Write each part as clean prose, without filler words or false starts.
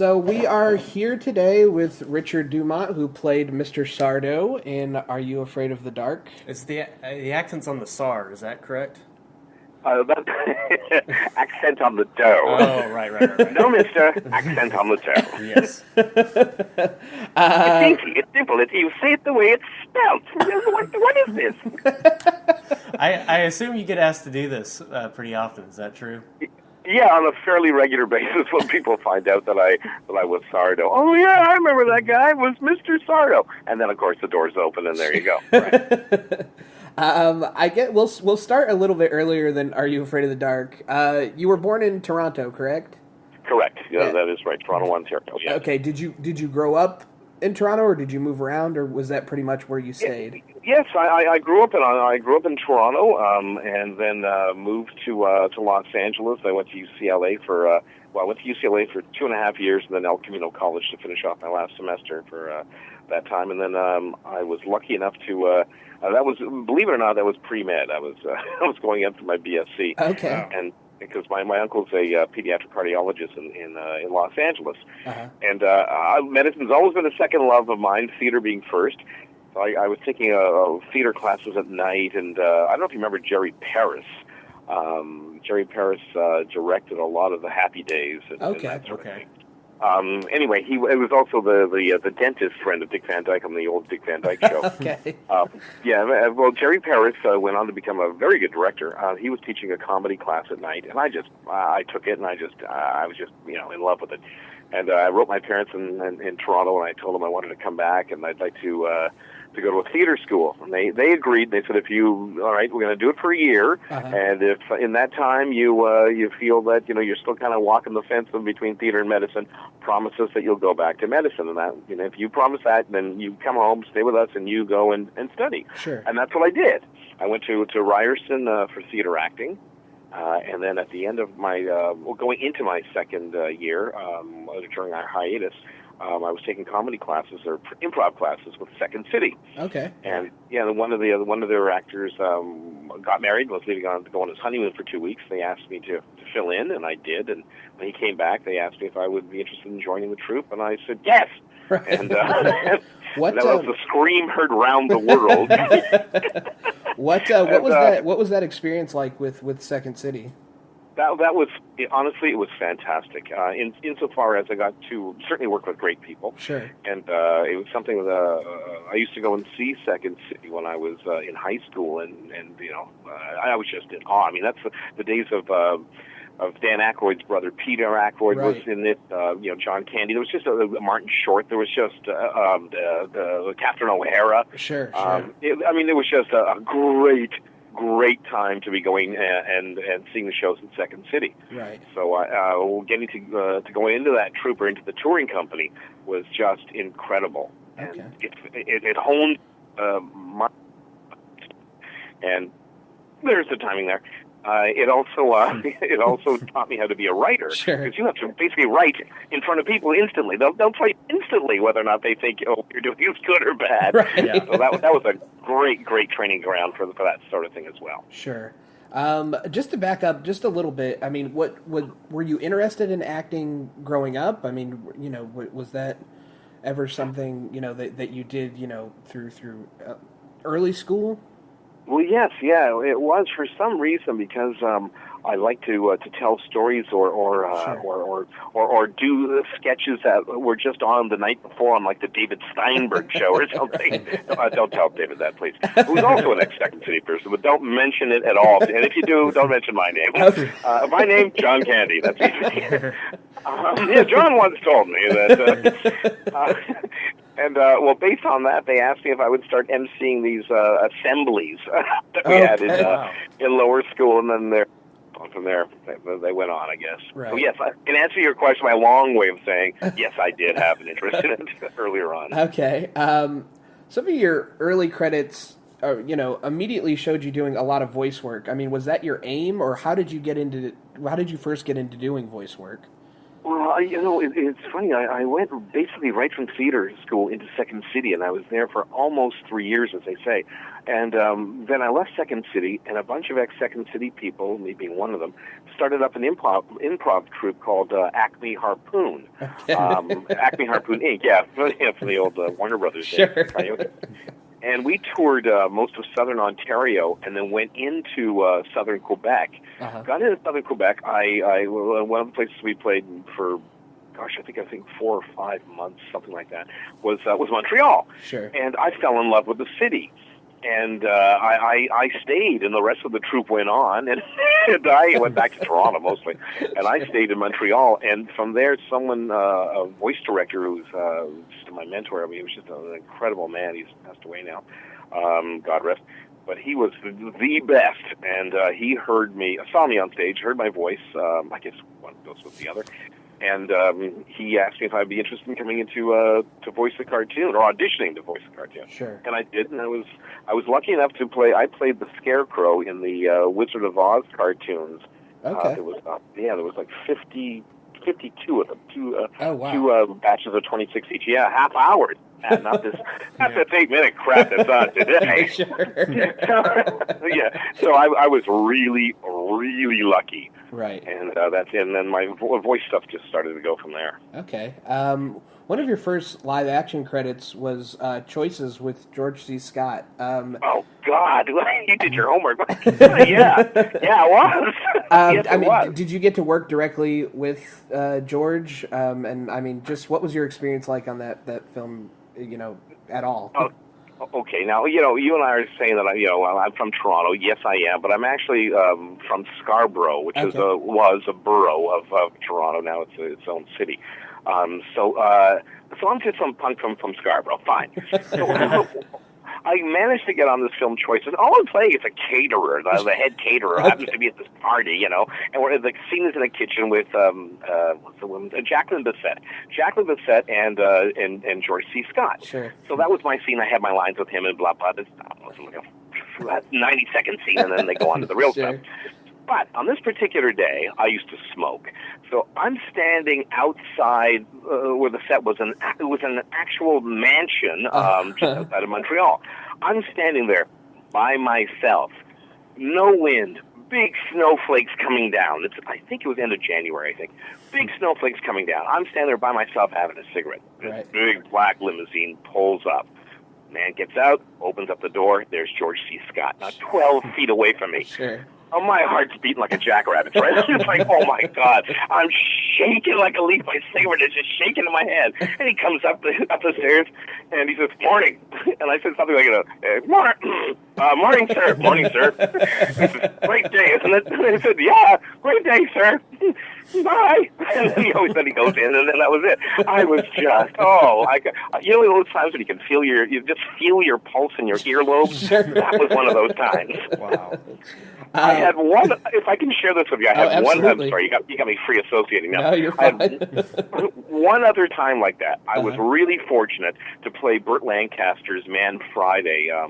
So we are here today with Richard Dumont, who played Mr. Sardo in Are You Afraid of the Dark? It's the accent's on the SAR, is that correct? Accent on the dough. Oh, right. No, mister. Accent on the dough. Yes. It's easy. It's simple. You say it the way it's spelled. What is this? I assume you get asked to do this pretty often. Is that true? Yeah, on a fairly regular basis when people find out that I was Sardo. Oh, yeah, I remember that guy. It was Mr. Sardo. And then, of course, the doors open, and there you go. Right. We'll start a little bit earlier than Are You Afraid of the Dark? You were born in Toronto, correct? Correct. Yeah, that is right. Toronto, Ontario. Yeah. Okay. Did you grow up in Toronto, or did you move around, or was that pretty much where you stayed? Yes, I grew up in Toronto, and then moved to Los Angeles. I went to UCLA for 2.5 years, and then El Camino College to finish off my last semester for that time. And then I was lucky enough to that was, believe it or not, that was pre-med. I was I was going in for my BSc. Okay. And because my uncle's a pediatric cardiologist in Los Angeles, and medicine's always been a second love of mine, theater being first. So I was taking theater classes at night, and I don't know if you remember Jerry Paris. Jerry Paris directed a lot of the Happy Days and that sort of thing. Anyway, it was also the dentist friend of Dick Van Dyke on the old Dick Van Dyke show. Okay. Well, Jerry Paris went on to become a very good director. He was teaching a comedy class at night, and I took it, and I was just in love with it. And I wrote my parents in Toronto, and I told them I wanted to come back, and I'd like to go to a theater school. And they agreed. They said, all right, we're going to do it for a year, and if in that time you feel that you're still kind of walking the fence in between theater and medicine, promise us that you'll go back to medicine. And that if you promise that, then you come home, stay with us, and you go and study. Sure. And that's what I did. I went to Ryerson for theater acting. And then at the end of my, going into my second year, during our hiatus, I was taking comedy classes or improv classes with Second City. Okay. And one of their actors got married and was leaving on to go on his honeymoon for 2 weeks. They asked me to fill in, and I did. And when he came back, they asked me if I would be interested in joining the troupe, and I said yes. Right. And that was the scream heard round the world. What was that experience like with Second City? That was honestly, it was fantastic. Insofar as I got to certainly work with great people. Sure. And it was something that I used to go and see Second City when I was in high school, and I was just in awe. I mean, that's the days of Dan Aykroyd's brother Peter Aykroyd was in it. John Candy. There was just Martin Short. There was just the Catherine O'Hara. Sure. It was just a great time to be going and seeing the shows in Second City. Right. So getting to go into that troupe or into the touring company was just incredible. Okay. And it honed my, and there's the timing there. It also taught me how to be a writer. Sure. Because you have to basically write in front of people instantly. They'll tell you instantly whether or not they think you're doing is good or bad. Right. Yeah. So that was a great training ground for that sort of thing as well. Sure. Just to back up just a little bit, I mean, what were you interested in acting growing up? I mean, was that ever something that you did through early school? Well, yes, it was for some reason because I like to tell stories or do sketches that were just on the night before on like the David Steinberg show or something. Don't tell David that, please. Who's also an ex-Second City person, but don't mention it at all. And if you do, don't mention my name. My name, John Candy. That's easy. John once told me that. And, based on that, they asked me if I would start emceeing these assemblies that we had in lower school, and then from there, they went on, I guess. Right. So, yes, in answer to your question, my long way of saying, yes, I did have an interest in it earlier on. Okay. Some of your early credits, immediately showed you doing a lot of voice work. I mean, was that your aim, or how did you first get into doing voice work? Well, it's funny. I went basically right from theater school into Second City, and I was there for almost 3 years, as they say. And then I left Second City, and a bunch of ex-Second City people, me being one of them, started up an improv troupe called Acme Harpoon. Okay. Acme Harpoon Inc., yeah, for the old Warner Brothers Sure. days. Right? And we toured most of southern Ontario, and then went into southern Quebec. Uh-huh. Got into southern Quebec. One of the places we played for, gosh, I think 4 or 5 months, something like that, was Montreal. Sure. And I fell in love with the city. And I stayed, and the rest of the troupe went on, and I went back to Toronto mostly, and I stayed in Montreal. And from there, someone, a voice director who's just my mentor, I mean, he was just an incredible man. He's passed away now, God rest. But he was the best, and he saw me on stage, heard my voice. I guess one goes with the other. And he asked me if I'd be interested in coming into to voice a cartoon, or auditioning to voice a cartoon. Sure. And I did, and I was lucky enough to play. I played the Scarecrow in the Wizard of Oz cartoons. Okay. There was like 52 of them. Oh, wow. Two batches of 26 each. Yeah, half hours. Not this 8-minute crap that's on today. Sure. So I was really, really lucky. Right. And that's it. And then my voice stuff just started to go from there. Okay. One of your first live action credits was Choices with George C. Scott. Oh God, you did your homework. yeah, it was. Yes, I mean, was. did you get to work directly with George? And I mean, just what was your experience like on that film? At all? Oh, okay. Now, you and I are saying that I'm from Toronto. Yes, I am, but I'm actually from Scarborough, which was a borough of Toronto. Now it's its own city. So I'm just some punk from Scarborough. Fine. So, I managed to get on this film Choices. All I'm playing is a caterer. The head caterer happens to be at this party, and the scene is in a kitchen with what's the woman? Jacqueline Bisset and George C. Scott. Sure. So that was my scene. I had my lines with him and blah blah. This was like a 90-second scene, and then they go on to the real Sure. stuff. But on this particular day, I used to smoke. So I'm standing outside where the set was. It was an actual mansion just outside of Montreal. I'm standing there by myself. No wind. Big snowflakes coming down. I think it was end of January, I think. Big snowflakes coming down. I'm standing there by myself having a cigarette. Right. This big black limousine pulls up. Man gets out, opens up the door. There's George C. Scott, now 12 feet away from me. Sure. Oh, my heart's beating like a jackrabbit, right? It's like, oh, my God. I'm shaking like a leaf. My cigarette is just shaking in my hand. And he comes up the stairs, and he says, morning. And I said something like, morning, sir. Morning, sir. He says, great day, isn't it? And I said, yeah, great day, sir. Bye. And then he goes in, and then that was it. I was just, those times when you just feel your pulse in your earlobes? That was one of those times. Wow. I had one. If I can share this with you, I had one. I'm absolutely. sorry, you got me free associating now. No, you're fine. One other time like that, I was really fortunate to play Burt Lancaster's Man Friday. I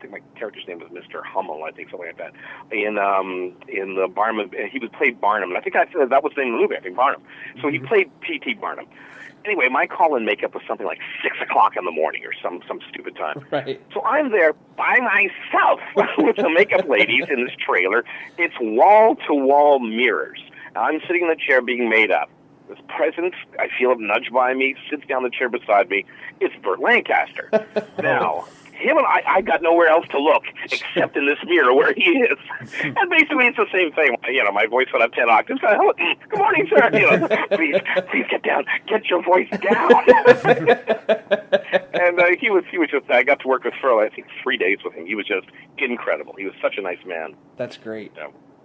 think my character's name was Mr. Hummel. I think something like that. In the Barnum, he was played Barnum, and I think that was the name of the movie. I think Barnum. So he played P.T. Barnum. Anyway, my call and makeup was something like 6:00 in the morning or some stupid time. Right. So I'm there by myself with the makeup ladies in this trailer. It's wall-to-wall mirrors. I'm sitting in the chair being made up. This presence, I feel him nudge by me, sits down in the chair beside me. It's Burt Lancaster. Now, him and I got nowhere else to look except in this mirror where he is. And basically it's the same thing. My voice went up 10 octaves. Hello, good morning, sir. Please get down. Get your voice down. And he was just, I got to work with for, I think, 3 days with him. He was just incredible. He was such a nice man. That's great.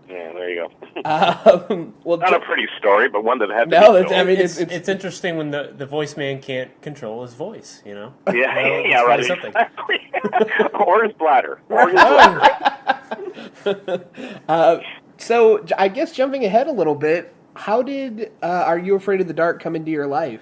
Yeah, there you go. Well, not a pretty story, but one that had to be told. I mean, it's interesting when the voice man can't control his voice, Yeah, yeah, right. something. Exactly. Or his bladder. Or his bladder. So I guess jumping ahead a little bit, how did Are You Afraid of the Dark come into your life?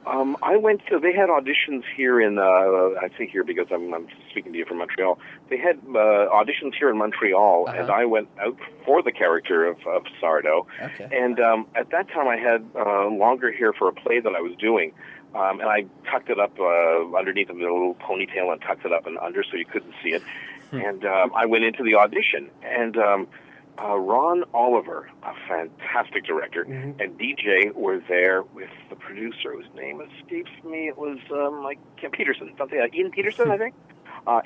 I went to. They had auditions here in. I say here because I'm speaking to you from Montreal. They had auditions here in Montreal, and I went out for the character of Sardo. Okay. And at that time, I had longer hair for a play that I was doing, and I tucked it up underneath a little ponytail and tucked it up and under so you couldn't see it. And I went into the audition, and Ron Oliver, a fantastic director, and DJ were there with the producer, whose name escapes me. It was like Peterson, something like Ian Peterson, I think.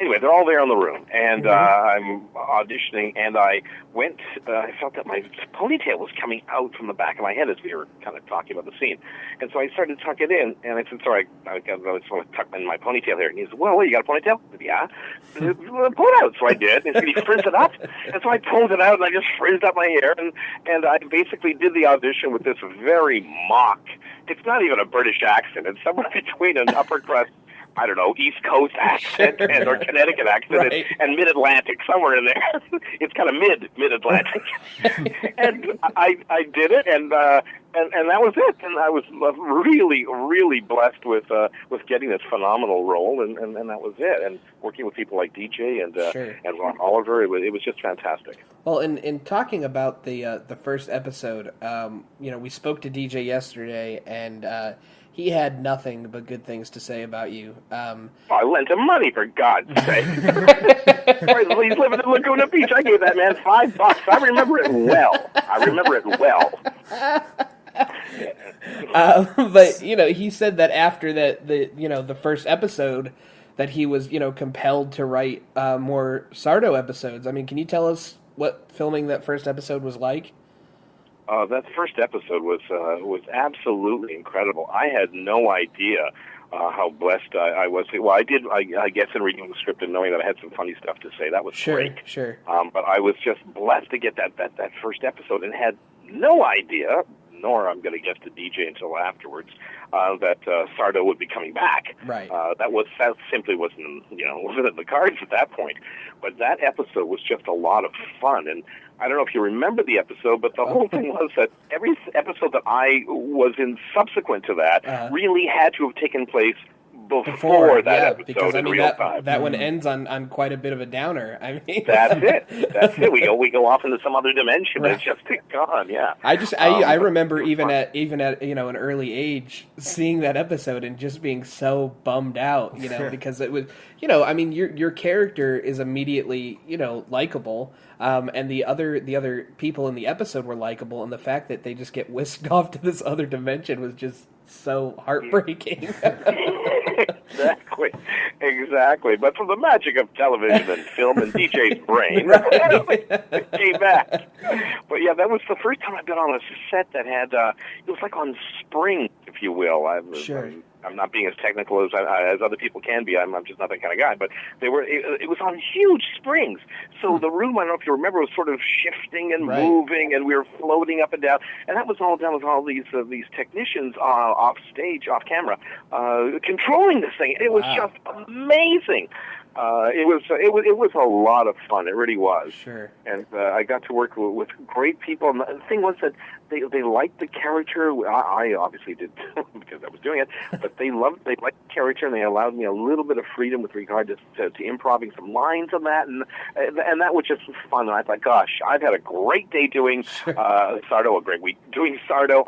Anyway, they're all there in the room, and I'm auditioning, and I went, I felt that my ponytail was coming out from the back of my head as we were kind of talking about the scene. And so I started to tuck it in, and I said, sorry, I just want to tuck in my ponytail here. And he said, well, you got a ponytail? I said, yeah. Pull it out. So I did, and he said, you frizzed it up? And so I pulled it out, and I just frizzed up my hair, and I basically did the audition with this very mock, it's not even a British accent, it's somewhere between an upper crust, I don't know, East Coast accent or Connecticut accent and Mid-Atlantic, somewhere in there. It's kind of Mid-Atlantic. And I did it, and that was it. And I was really, really blessed with getting this phenomenal role, and that was it. And working with people like DJ and Ron Oliver, it was just fantastic. Well, in talking about the first episode, we spoke to DJ yesterday, and he had nothing but good things to say about you. I lent him money, for God's sake. He's living in Laguna Beach. I gave that man $5. I remember it well. But he said that after the first episode, that he was compelled to write more Sardo episodes. I mean, can you tell us what filming that first episode was like? That first episode was absolutely incredible. I had no idea how blessed I was. Well, I did, I guess, in reading the script and knowing that I had some funny stuff to say. That was great. Sure. But I was just blessed to get that first episode and had no idea, nor I'm going to guess the DJ until afterwards, that Sardo would be coming back. Right. That simply wasn't in the cards at that point. But that episode was just a lot of fun, and I don't know if you remember the episode, but the whole thing was that every episode that I was in subsequent to that really had to have taken place before that episode, because in real time. That one ends on quite a bit of a downer. I mean, that's it. We go off into some other dimension. Right. It's just gone. Yeah. I remember even at an early age seeing that episode and just being so bummed out, because it was your character is immediately likable. And the other people in the episode were likable, and the fact that they just get whisked off to this other dimension was just so heartbreaking. Exactly. But from the magic of television and film and DJ's brain, it came back. But yeah, that was the first time I've been on a set that had it was like on springs, if you will. I'm not being as technical as other people can be. I'm just not that kind of guy. But it was on huge springs. So the room, I don't know if you remember, was sort of shifting and moving, and we were floating up and down. And that was all done with all these technicians off stage, off camera, controlling this thing. It was just amazing. It was a lot of fun. It really was. Sure. And I got to work with great people. And the thing was that they liked the character. I obviously did because I was doing it. But they liked the character, and they allowed me a little bit of freedom with regard to improvising some lines on that, and that was just fun. And I thought, gosh, I've had a great day doing Sardo, a great week doing Sardo.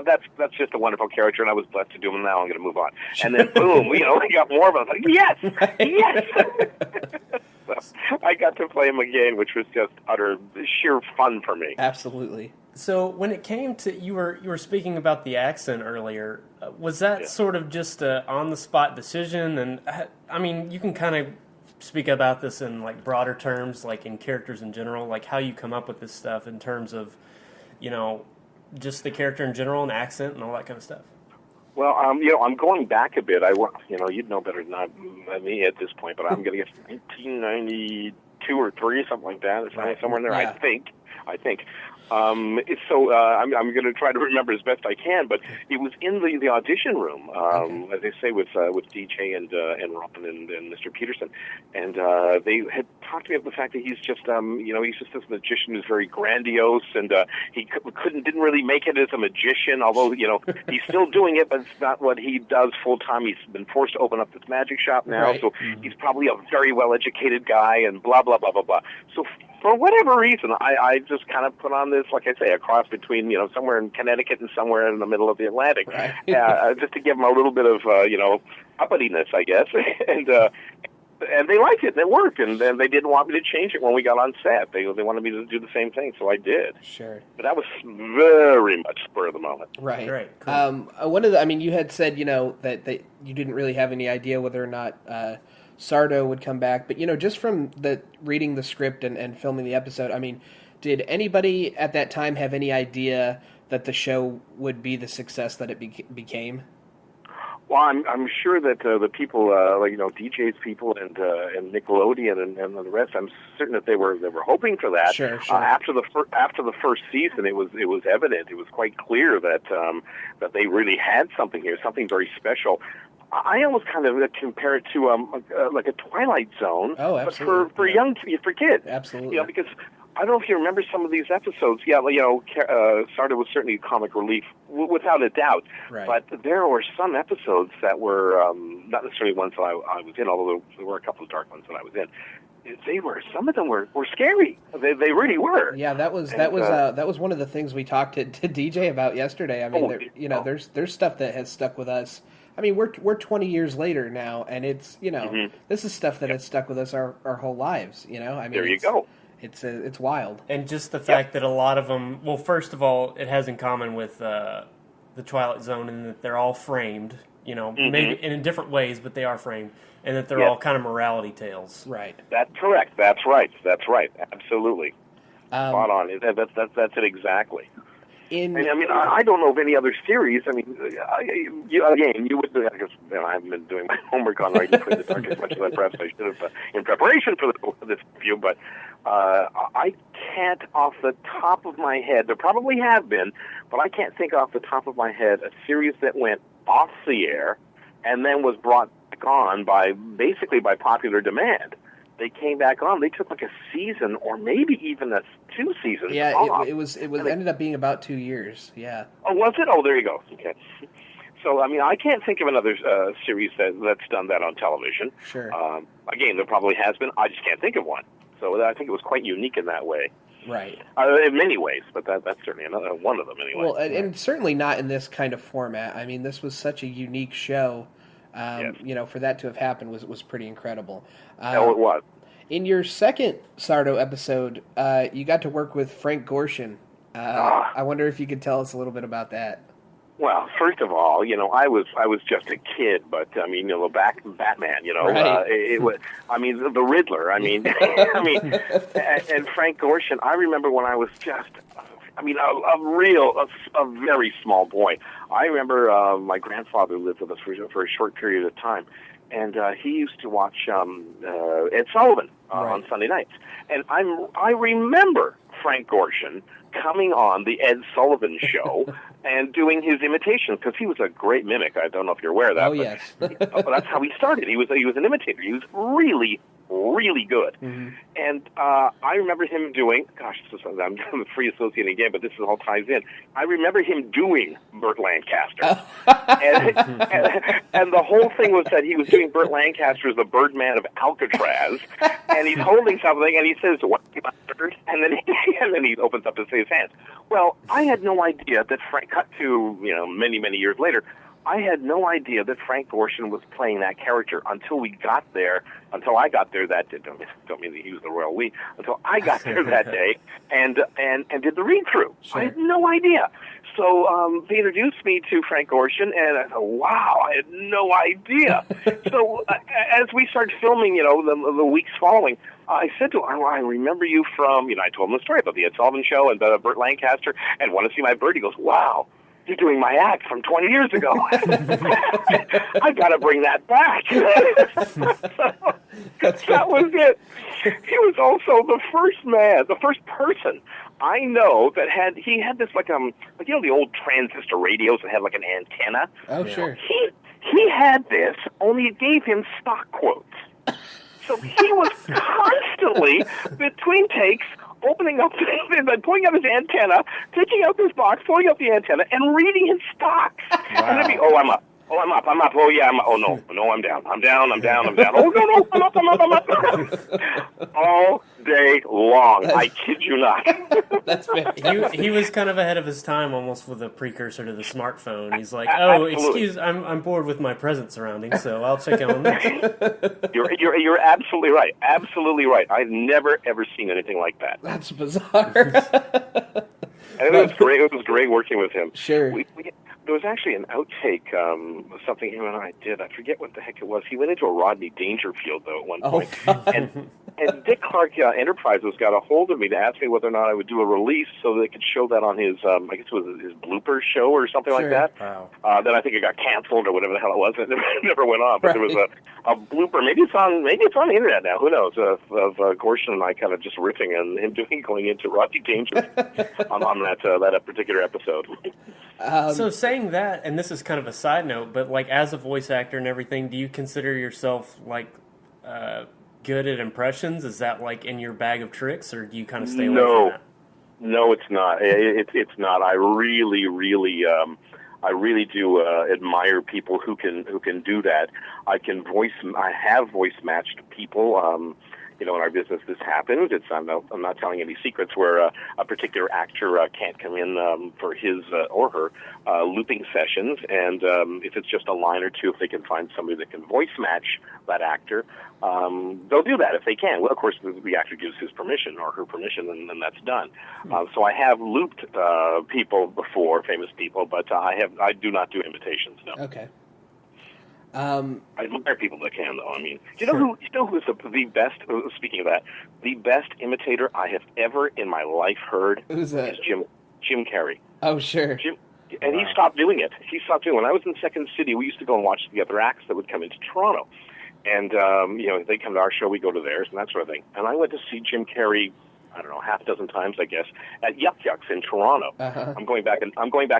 That's just a wonderful character, and I was blessed to do him. Now I'm going to move on. And then boom, we got more of them. Like, yes. So I got to play him again, which was just utter sheer fun for me. Absolutely. So when it came to you were speaking about the accent earlier, was that sort of just a on the spot decision? And I mean, you can kind of speak about this in like broader terms, like in characters in general, like how you come up with this stuff in terms of, just the character in general and accent and all that kind of stuff. Well, I'm going back a bit. You'd know better than me at this point, but I'm going to guess 1992 or 3, something like that. It's somewhere in there, I think. I think. I'm going to try to remember as best I can, but it was in the audition room, as they say, with DJ and Ron and Mr. Peterson, and they had talked to me about the fact that he's just he's just this magician who's very grandiose, and he didn't really make it as a magician, although he's still doing it, but it's not what he does full time. He's been forced to open up this magic shop now, right. So he's probably a very well educated guy, and blah blah blah blah blah. So for whatever reason, I just kind of put on this, like I say, a cross between, somewhere in Connecticut and somewhere in the middle of the Atlantic, right. Just to give them a little bit of, uppityness, I guess. And they liked it, and it worked, and then they didn't want me to change it when we got on set. They wanted me to do the same thing, so I did. Sure. But that was very much spur of the moment. Right. Right. Cool. You had said, that you didn't really have any idea whether or not Sardo would come back, but just from reading the script and filming the episode, did anybody at that time have any idea that the show would be the success that it became? Well, I'm sure that the people, DJ's people and Nickelodeon and the rest, I'm certain that they were hoping for that. Sure. After the first season, it was evident. It was quite clear that they really had something here, something very special. I almost kind of compare it to like a Twilight Zone, but for kids. Absolutely. Because I don't know if you remember some of these episodes. Yeah, Sardo was certainly comic relief, without a doubt. Right. But there were some episodes that were not necessarily ones that I was in, although there were a couple of dark ones that I was in. Some of them were scary. They really were. Yeah, that was one of the things we talked to DJ about yesterday. There's stuff that has stuck with us. We're 20 years later now, and it's this is stuff that has stuck with us our whole lives. There you go. It's wild. And just the fact that a lot of them, well, first of all, it has in common with the Twilight Zone in that they're all framed, maybe in different ways, but they are framed, and that they're all kind of morality tales. Right. That's correct. That's right. Absolutely. Spot on. That's it exactly. I don't know of any other series. You would. Because I haven't been doing my homework on Right Between the Dark as much as I perhaps I should have in preparation for this review. But I can't, off the top of my head. There probably have been, but I can't think off the top of my head a series that went off the air and then was brought back on by popular demand. They came back on. They took like a season, or maybe even 2 seasons. Yeah, off. it was ended up being about 2 years. Yeah. Oh, was it? Oh, there you go. Okay. So, I can't think of another series that's done that on television. Sure. Again, there probably has been. I just can't think of one. So I think it was quite unique in that way. Right. In many ways, but that's certainly one of them anyway. Well, and certainly not in this kind of format. This was such a unique show. Yes. For that to have happened was pretty incredible. It was. In your second Sardo episode, you got to work with Frank Gorshin. I wonder if you could tell us a little bit about that. Well, first of all, I was just a kid, but Batman, right. It was. The Riddler. and Frank Gorshin. I remember when I was just. a very small boy. I remember my grandfather lived with us for a short period of time, and he used to watch Ed Sullivan on Sunday nights. And I remember Frank Gorshin coming on the Ed Sullivan show and doing his imitations, because he was a great mimic. I don't know if you're aware of that. Oh, yes. But that's how he started. He was an imitator. He was really, really good. Mm-hmm. And I remember him doing, I'm free associating again, but this all ties in. I remember him doing Burt Lancaster. and the whole thing was that he was doing Burt Lancaster as the Birdman of Alcatraz, and he's holding something, and he says, "What, bird?" And then he opens up to say his hands. Well, I had no idea that Frank, cut to, many, many years later, I had no idea that Frank Gorshin was playing that character until I got there that day. Don't mean to use the royal we. Until I got there that day and did the read-through. Sure. I had no idea. So they introduced me to Frank Gorshin, and I thought, wow, I had no idea. So as we started filming, the weeks following, I said to him, I remember you from, I told him the story about the Ed Sullivan Show and Burt Lancaster, and want to see my bird. He goes, wow. you're doing my act from 20 years ago. I've got to bring that back. That was it. He was also the first person I know that had this like the old transistor radios that had like an antenna. Oh, sure. He had this, only it gave him stock quotes. So he was constantly between takes opening up, pulling out his antenna, taking out this box, pulling out the antenna, and reading his stocks. Wow. And it'd be, I'm up. Oh, yeah, I'm up. Oh, no, I'm down. I'm down. Oh, no, I'm up. All day long. I kid you not. That's fantastic. He was kind of ahead of his time, almost with a precursor to the smartphone. He's like, oh, excuse, I'm bored with my present surroundings, so I'll check on this. You're absolutely right. Absolutely right. I've never, ever seen anything like that. That's bizarre. And it was great. It was great working with him. Sure. There was actually an outtake, something him and I did. I forget what the heck it was. He went into a Rodney Dangerfield, though, at one point. And Dick Clark Enterprises got a hold of me to ask me whether or not I would do a release so they could show that on his, I guess it was his blooper show or something like that. Wow. Then I think it got canceled or whatever the hell it was. It never went on. But there was a blooper. Maybe it's on the internet now. Who knows? Of Gorshin and I kind of just riffing and him going into Rodney Dangerfield on that particular episode. So saying that, and this is kind of a side note, but like as a voice actor and everything, do you consider yourself like good at impressions? Is that like in your bag of tricks, or do you kind of stay away from that? No, it's not. It's not. I really do admire people who can do that. I have voice matched people. In our business, this happens. I'm not telling any secrets where a particular actor can't come in for his or her looping sessions, and if it's just a line or two, if they can find somebody that can voice match that actor, they'll do that if they can. Well, of course, the actor gives his permission or her permission, and then that's done. So I have looped people before, famous people, but I do not do imitations. No. Okay. I admire people that can, though. I mean, do you know who is the best? Speaking of that, the best imitator I have ever in my life heard Who's that? is Jim Carrey. Oh, sure. And he stopped doing it. When I was in Second City, we used to go and watch the other acts that would come into Toronto, and they come to our show, we go to theirs, and that sort of thing. And I went to see Jim Carrey, I don't know, half a dozen times, I guess, at Yuck Yucks in Toronto. Uh-huh. I'm going back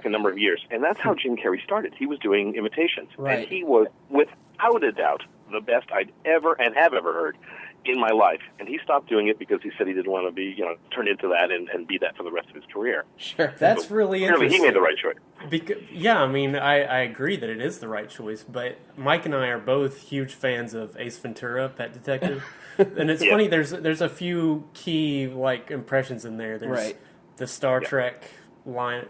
a number of years, and that's how Jim Carrey started. He was doing imitations, right. And he was, without a doubt, the best I'd ever and have ever heard in my life. And he stopped doing it because he said he didn't want to be, turn into that and be that for the rest of his career. Sure, that's really interesting. Clearly, he made the right choice. I mean, I agree that it is the right choice, but Mike and I are both huge fans of Ace Ventura, Pet Detective. And it's funny, there's a few key impressions in there. There's the Star Trek line,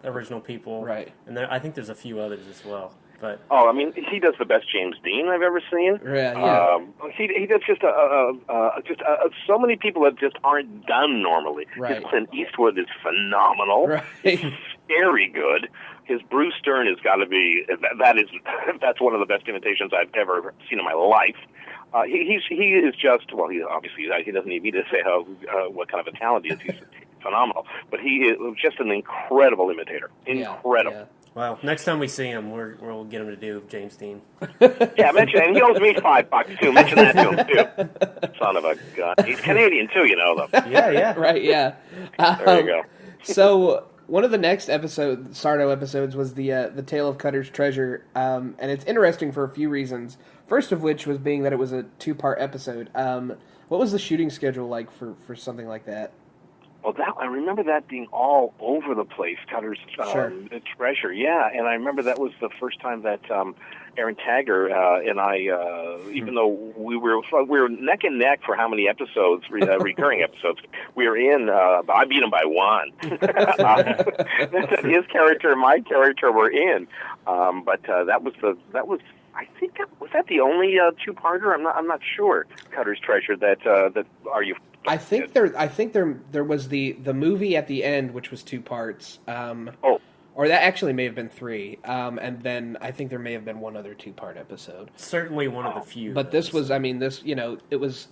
original people, right? And I think there's a few others as well. But I mean, he does the best James Dean I've ever seen. Yeah. He does just so many people that just aren't done normally. Right. His Clint Eastwood is phenomenal. Right. He's very good. His Bruce Stern has got to be that's one of the best imitations I've ever seen in my life. He is just he doesn't need me to say what kind of a talent he is. He's phenomenal, but he is just an incredible imitator. Incredible. Yeah. Well, next time we see him, we'll get him to do James Dean. Yeah, mention it. And he owes me $5 too. Mention that to him too. Son of a gun. He's Canadian too, though. Yeah. Right. Yeah. There you go. So one of the next Sardo episodes was the Tale of Cutter's Treasure, and it's interesting for a few reasons. First of which was being that it was a 2-part episode. What was the shooting schedule like for something like that? Well, I remember that being all over the place, Cutter's Treasure. Yeah, and I remember that was the first time that Aaron Tagger and I, even though we were neck and neck for how many episodes, recurring episodes, we were in. I beat him by one. His character and my character were in, but that was. I think was that the only 2-parter. I'm not sure. Cutter's Treasure. That are you? I think there was the movie at the end, which was 2 parts. Or that actually may have been 3. And then I think there may have been one other 2-part episode. Certainly one of the few. But this was, it was.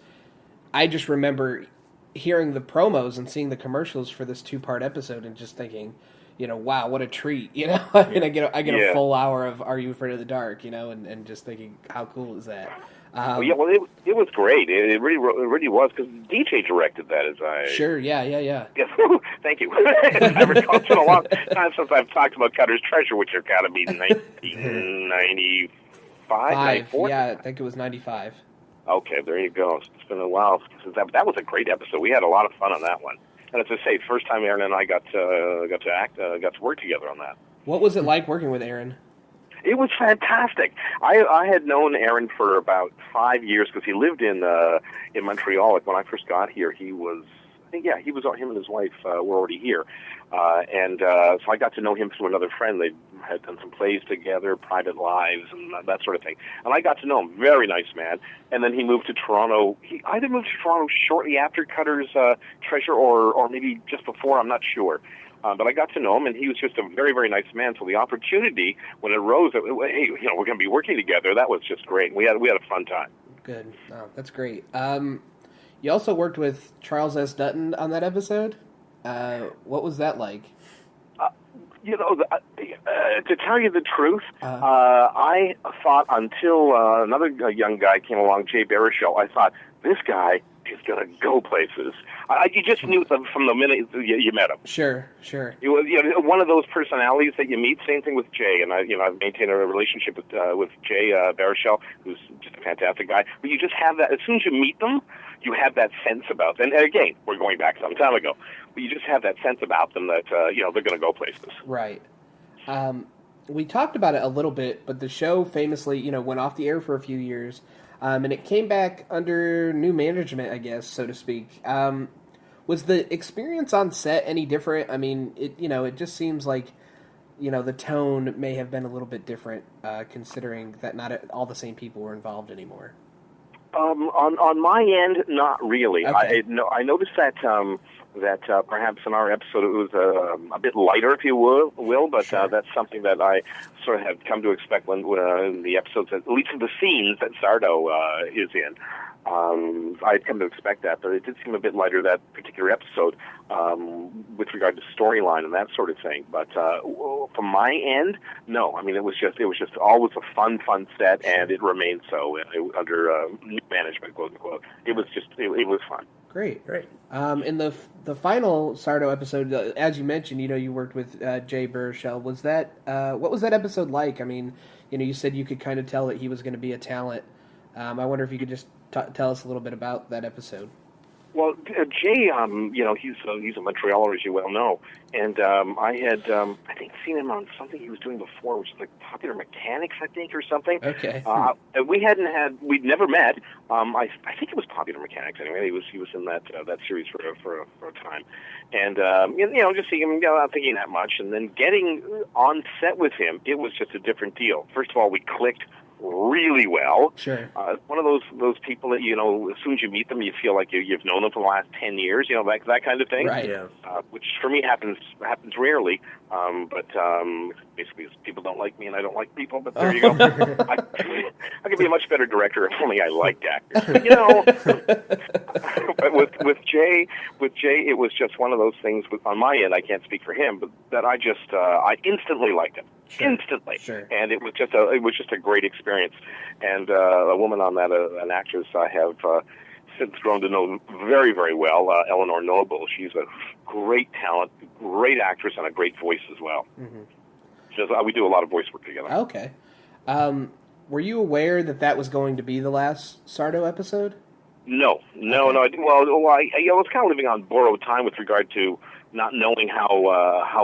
I just remember hearing the promos and seeing the commercials for this 2-part episode and just thinking, wow, what a treat, I mean, I get Yeah. a full hour of Are You Afraid of the Dark, and just thinking, how cool is that? Well, it was great. It really was, because DJ directed that. Sure, yeah. Yes, thank you. I recall it's been a long time since I've talked about Cutter's Treasure, which have got to be 1995, 94? Yeah, I think it was 95. Okay, there you go. It's been a while since that was a great episode. We had a lot of fun on that one. And as I say, first time Aaron and I got to work together on that. What was it like working with Aaron? It was fantastic. I had known Aaron for about 5 years because he lived in Montreal. Like when I first got here, him and his wife were already here, so I got to know him through another friend. They had done some plays together, Private Lives, and that sort of thing. And I got to know him. Very nice man. And then he moved to Toronto. He either moved to Toronto shortly after Cutter's Treasure or maybe just before. I'm not sure. But I got to know him, and he was just a very, very nice man. So the opportunity, when it arose, hey, we're going to be working together, that was just great. We had a fun time. Good. Oh, that's great. You also worked with Charles S. Dutton on that episode. What was that like? To tell you the truth, I thought until another young guy came along, Jay Baruchel, I thought, this guy is going to go places. You just knew from the minute you met him. Sure. It was one of those personalities that you meet. Same thing with Jay, and I've maintained a relationship with Jay Baruchel, who's just a fantastic guy. But you just have that as soon as you meet them, you have that sense about them. And again, we're going back some time ago, but you just have that sense about them that they're going to go places. Right. We talked about it a little bit, but the show famously, went off the air for a few years. And it came back under new management, I guess, so to speak. Was the experience on set any different? I mean, it just seems like, the tone may have been a little bit different, considering that not all the same people were involved anymore. On my end, not really. Okay. I noticed that perhaps in our episode it was a bit lighter, if you will, but Sure. That's something that I sort of have come to expect when in the episodes, at least in the scenes that Sardo is in. I'd come to expect that, but it did seem a bit lighter that particular episode with regard to storyline and that sort of thing. But from my end, no. I mean, it was just always a fun set, and it remained so under new management, quote unquote. It was fun. Great. In the final Sardo episode, as you mentioned, you worked with Jay Baruchel. Was that what was that episode like? I mean, you said you could kind of tell that he was going to be a talent. I wonder if you could just tell us a little bit about that episode. Well, Jay, he's a Montrealer, as you well know, and I had I think seen him on something he was doing before, which was like Popular Mechanics, I think, or something. Okay. We'd never met. I think it was Popular Mechanics anyway. He was in that series for a time, and just seeing him, not thinking that much, and then getting on set with him, it was just a different deal. First of all, we clicked really well. Sure. One of those people that as soon as you meet them, you feel like you've known them for the last 10 years. That kind of thing. Right. Yeah. Which for me happens rarely. But basically, people don't like me, and I don't like people. But there you go. I could be a much better director if only I liked actors. But with Jay, it was just one of those things. On my end, I can't speak for him, but that I instantly liked him. Sure. Instantly. Sure. And it was just a great experience. And a woman on that, an actress I have since grown to know very, very well, Eleanor Noble. She's a great talent, great actress, and a great voice as well. Mm-hmm. We do a lot of voice work together. Okay. Were you aware that was going to be the last Sardo episode? No. Okay. No. I was kind of living on borrowed time with regard to not knowing how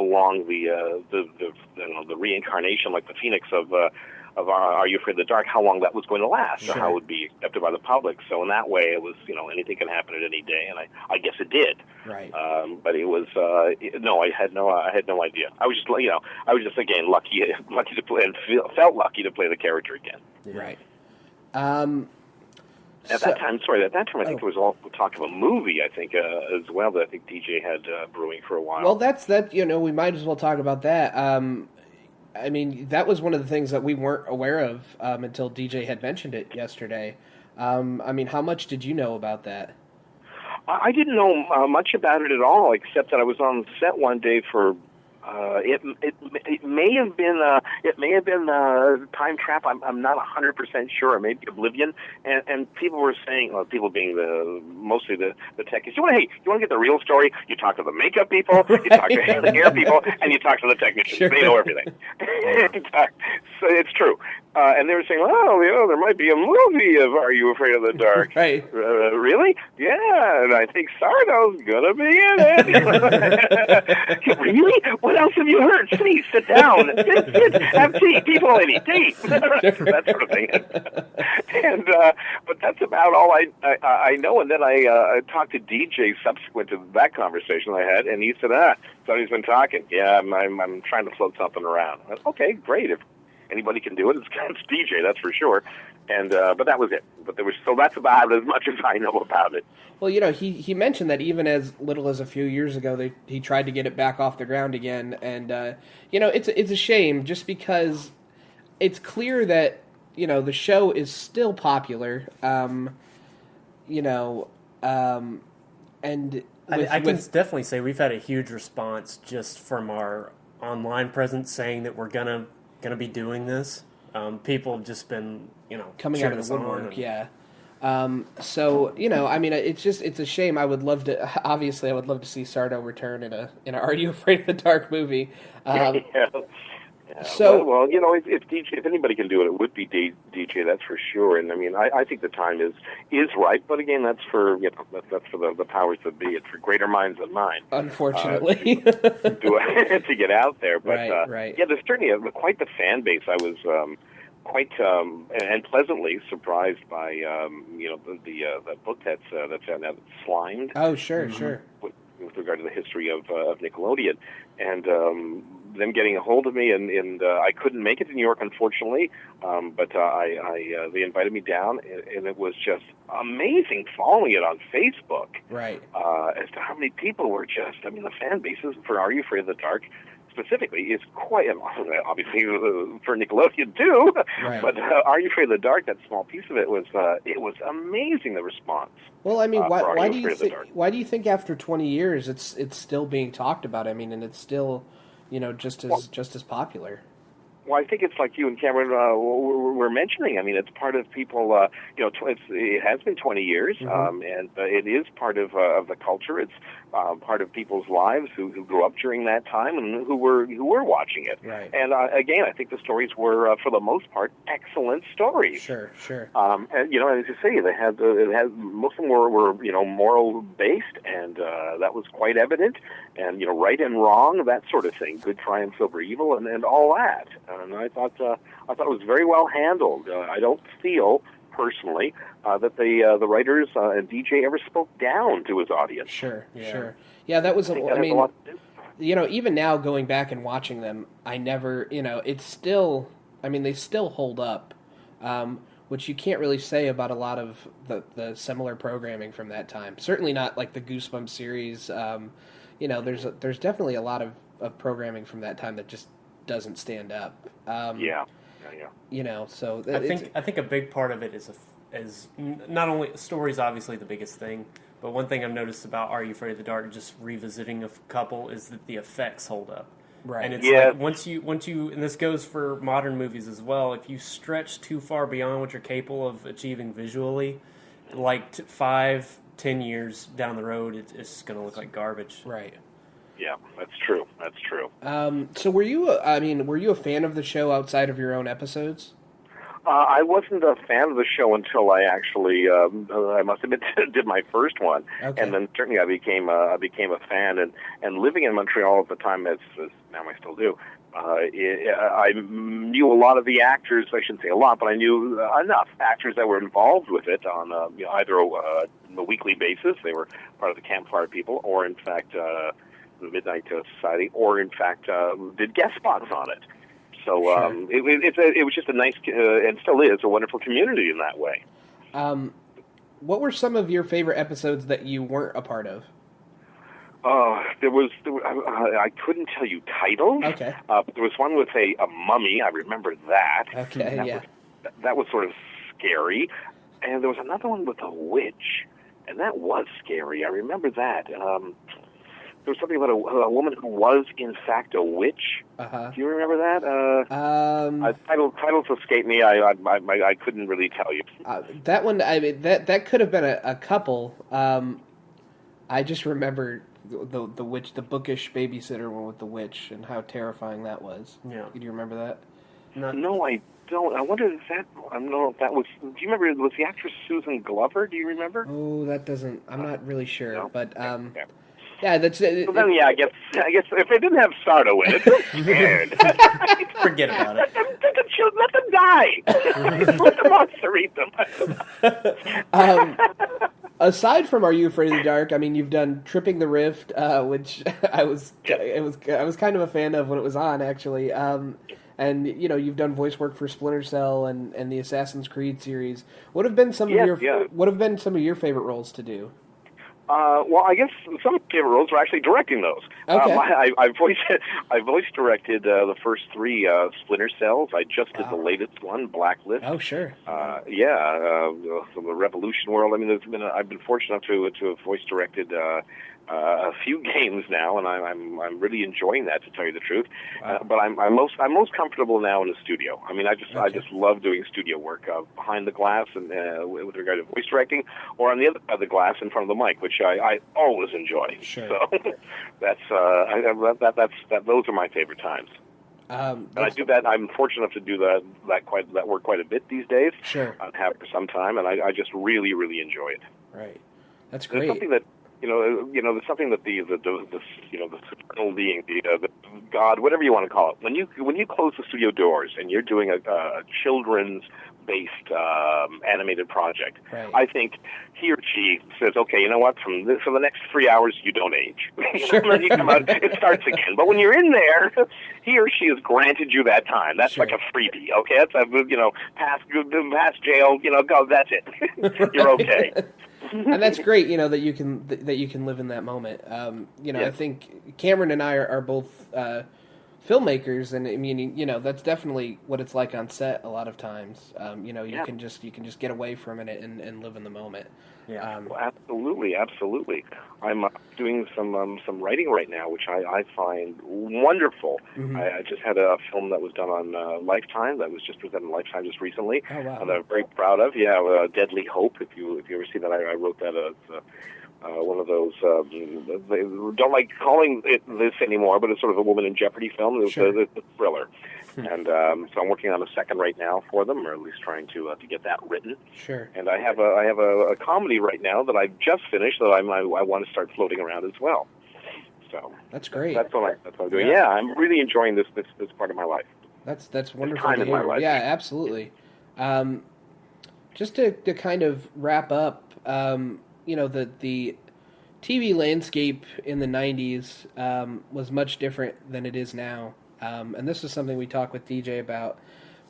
long the reincarnation, like the phoenix of Are You Afraid of the Dark, how long that was going to last, Sure. or how it would be accepted by the public. So in that way, it was anything can happen at any day, and I guess it did. Right. But it was no, I had no idea. I was just again lucky to play, and felt lucky to play the character again. Right. At that time, I think there was all talk of a movie, I think, as well, that I think DJ had brewing for a while. Well, that's that. We might as well talk about that. I mean, that was one of the things that we weren't aware of until DJ had mentioned it yesterday. I mean, how much did you know about that? I didn't know much about it at all, except that I was on set one day for It may have been Time Trap. I'm not 100% sure. Maybe Oblivion. And people were saying, well, people being mostly the techies. You want to get the real story? You talk to the makeup people, you talk to the hair people, and you talk to the technicians. Sure. They know everything. So it's true. And they were saying, oh, there might be a movie of Are You Afraid of the Dark? Right. Really? Yeah, and I think Sardo's gonna be in it. Really? What else have you heard? Sit down. Sit, have tea. People lady, tea. That sort of thing. And but that's about all I know. And then I talked to DJ subsequent to that conversation I had, and he said, somebody's been talking. Yeah, I'm trying to float something around. I said, okay, great. If anybody can do it, it's DJ, that's for sure. And but that was it. But that's about as much as I know about it. Well, he mentioned that even as little as a few years ago, he tried to get it back off the ground again, and it's a shame just because it's clear that the show is still popular, and I can definitely say we've had a huge response just from our online presence saying that we're gonna be doing this. People have just been, coming out of the woodwork, yeah. So it's a shame. I would love to see Sardo return in an Are You Afraid of the Dark movie. Yeah. So well, if anybody can do it, it would be DJ. That's for sure. And I mean, I think the time is right. But again, that's for that's for the powers that be. It's for greater minds than mine. Unfortunately, to get out there. But right. Yeah, there's certainly quite the fan base. I was quite and pleasantly surprised by the book that's out now, Slimed. Oh, sure. With regard to the history of Nickelodeon, and them getting a hold of me, and I couldn't make it to New York, unfortunately, but they invited me down, and it was just amazing following it on Facebook. Right. As to how many people were the fan bases for Are You Afraid of the Dark specifically is quite, obviously for Nickelodeon too, right. But Are You Afraid of the Dark, that small piece of it was amazing, the response. Well, I mean, why do you think after 20 years it's still being talked about? I mean, and it's still, just as popular. Well, I think it's like you and Cameron were mentioning. I mean, it's part of people. It has been 20 years, and it is part of the culture. It's part of people's lives who grew up during that time and who were watching it. Right. And again, I think the stories were, for the most part, excellent stories. Sure. And as you say, most of them were moral based, and that was quite evident. And right and wrong, that sort of thing, good triumphs over evil, and all that. And I thought it was very well handled. I don't feel personally that the writers and DJ ever spoke down to his audience. Sure. Yeah, that was. Even now going back and watching them, I never. It's still. I mean, they still hold up, which you can't really say about a lot of the similar programming from that time. Certainly not like the Goosebumps series. There's definitely a lot of programming from that time that just doesn't stand up. Yeah. So I think a big part of it is not only story's obviously the biggest thing, but one thing I've noticed about Are You Afraid of the Dark, just revisiting a couple, is that the effects hold up. Right. And it's like once you and this goes for modern movies as well, if you stretch too far beyond what you're capable of achieving visually, like 5-10 years down the road, it's going to look like garbage. Right. Yeah, that's true. So were you a fan of the show outside of your own episodes? I wasn't a fan of the show until I actually, I must admit, did my first one, okay. And then certainly I became a fan. And living in Montreal at the time, as now I still do, I knew a lot of the actors. I shouldn't say a lot, but I knew enough actors that were involved with it on either a weekly basis. They were part of the Campfire people, or in fact the Midnight Society, or in fact did guest spots on it. So sure. It was just a nice, and still is, a wonderful community in that way. What were some of your favorite episodes that you weren't a part of? I couldn't tell you titles. Okay. But there was one with a mummy. I remember that. Okay, That was sort of scary. And there was another one with a witch, and that was scary. I remember that. there was something about a woman who was in fact a witch. Uh-huh. Do you remember that? Titles escape me. I couldn't really tell you. That one, I mean, that could have been a couple. I just remember the witch, the bookish babysitter one with the witch, and how terrifying that was. Yeah. Do you remember that? No, I don't. I wonder if that. I don't know if that was. Do you remember? Was the actress Susan Glover? Do you remember? Oh, that doesn't. I'm not really sure, No? but Okay. yeah, that's. Well, then, yeah, I guess if they didn't have Sardo in it, who cared? Forget about it. Let them die. Let the monster eat them. Aside from Are You Afraid of the Dark, I mean, you've done Tripping the Rift, which I was kind of a fan of when it was on, actually. And you've done voice work for Splinter Cell and the Assassin's Creed series. What have been some of your favorite roles to do? Well, I guess some of my favorite roles are actually directing those. Okay. I voice directed the first 3 Splinter Cells. I just did the latest one, Blacklist. Oh, sure. So the Revolution World. I mean, I've been fortunate enough to have voice directed a few games now, and I'm really enjoying that, to tell you the truth. Wow. But I'm most comfortable now in the studio. I mean, I just love doing studio work behind the glass and with regard to voice directing, or on the other side of the glass in front of the mic, which I always enjoy. Sure. So that's those are my favorite times. And I do that. I'm fortunate enough to do that work quite a bit these days. Sure. I have for some time, and I just really, really enjoy it. Right. That's great. There's something that there's something that the supernal being, the God, whatever you want to call it, when you close the studio doors and you're doing a children's based animated project, right. I think he or she says, okay, you know what, for the next 3 hours you don't age. Sure. And then you come out, it starts again. But when you're in there, he or she has granted you that time. That's sure. like a freebie. Okay, that's past jail. Go. That's it. You're okay. And that's great, that you can live in that moment. I think Cameron and I are both filmmakers, and I mean, that's definitely what it's like on set a lot of times. You can just get away from it and live in the moment. Yeah, absolutely. I'm doing some writing right now, which I find wonderful. Mm-hmm. I just had a film that was done on Lifetime that was just presented on Lifetime just recently. Oh, wow. That I'm very proud of. Yeah, Deadly Hope. If you ever see that, I wrote that as one of those. They don't like calling it this anymore, but it's sort of a woman in jeopardy film. It's a thriller. And so I'm working on a second right now for them, or at least trying to get that written. Sure. And I have a comedy right now that I've just finished that I want to start floating around as well. So that's great. That's what I'm doing. Yeah, I'm really enjoying this part of my life. That's wonderful time to in hear. my life. Yeah, absolutely. Just to kind of wrap up, the TV landscape in the 90s was much different than it is now. And this is something we talked with DJ about.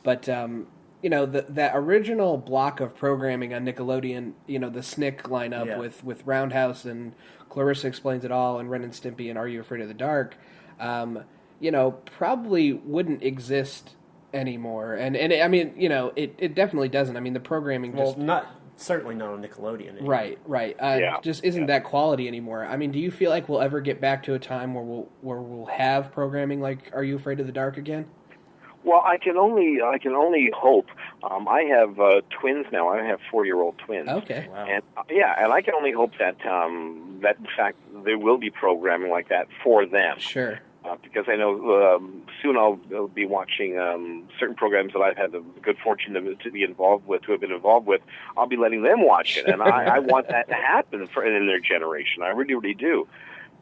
But, that original block of programming on Nickelodeon, the SNCC lineup with Roundhouse and Clarissa Explains It All and Ren and Stimpy and Are You Afraid of the Dark, probably wouldn't exist anymore. And I mean, it definitely doesn't. I mean, the programming certainly not on Nickelodeon anymore. Right. Just isn't that quality anymore. I mean, do you feel like we'll ever get back to a time where we'll have programming like Are You Afraid of the Dark again? Well, I can only hope. I have twins now. I have 4-year-old twins. Okay. Wow. And I can only hope that that in fact there will be programming like that for them. Sure. Because I know soon I'll be watching certain programs that I've had the good fortune to be involved with, to have been involved with. I'll be letting them watch it, and I want that to happen in their generation. I really, really do.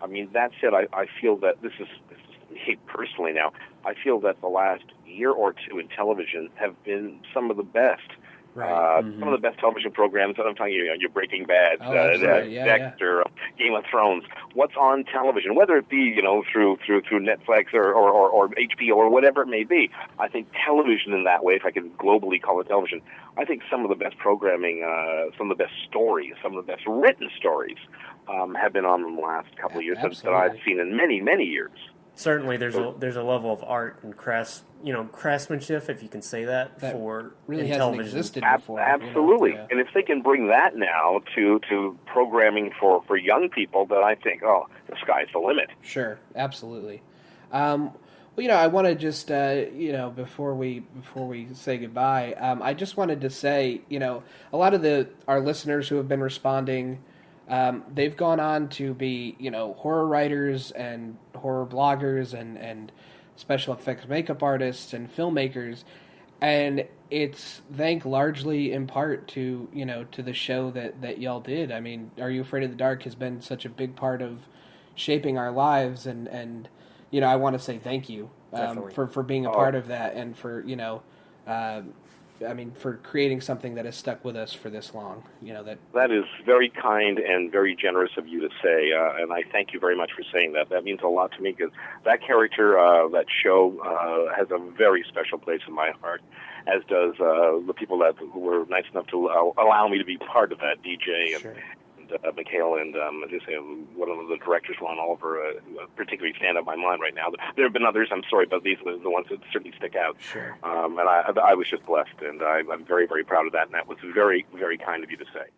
I mean, that said, I feel that this is me personally now. I feel that the last year or two in television have been some of the best. Right. Some of the best television programs that I'm talking your Breaking Bad, Dexter, Game of Thrones. What's on television, whether it be through Netflix or HBO or whatever it may be. I think television in that way, if I can globally call it television, I think some of the best programming, some of the best stories, some of the best written stories have been on in the last couple of years that I've seen in many, many years. Certainly, there's a level of art and craftsmanship, if you can say that for really hasn't television. Existed before. Absolutely, and if they can bring that now to programming for young people, then I think, sky's the limit. Sure, absolutely. Well, I want to just, before we say goodbye, I just wanted to say, a lot of our listeners who have been responding, they've gone on to be, horror writers and horror bloggers and special effects makeup artists and filmmakers, and it's thanks largely in part to to the show that y'all did. I mean, Are You Afraid of the Dark has been such a big part of shaping our lives, and I want to say thank you for being a part of that, and for for creating something that has stuck with us for this long. That is very kind and very generous of you to say, and I thank you very much for saying that. That means a lot to me, because that character, that show, has a very special place in my heart, as does the people that were nice enough to allow me to be part of that, DJ and, sure. Mikhail, and as I say, one of the directors, Ron Oliver, particularly stand out in my mind right now. There have been others, I'm sorry, but these are the ones that certainly stick out. Sure. And I was just blessed, and I'm very, very proud of that, and that was very, very kind of you to say.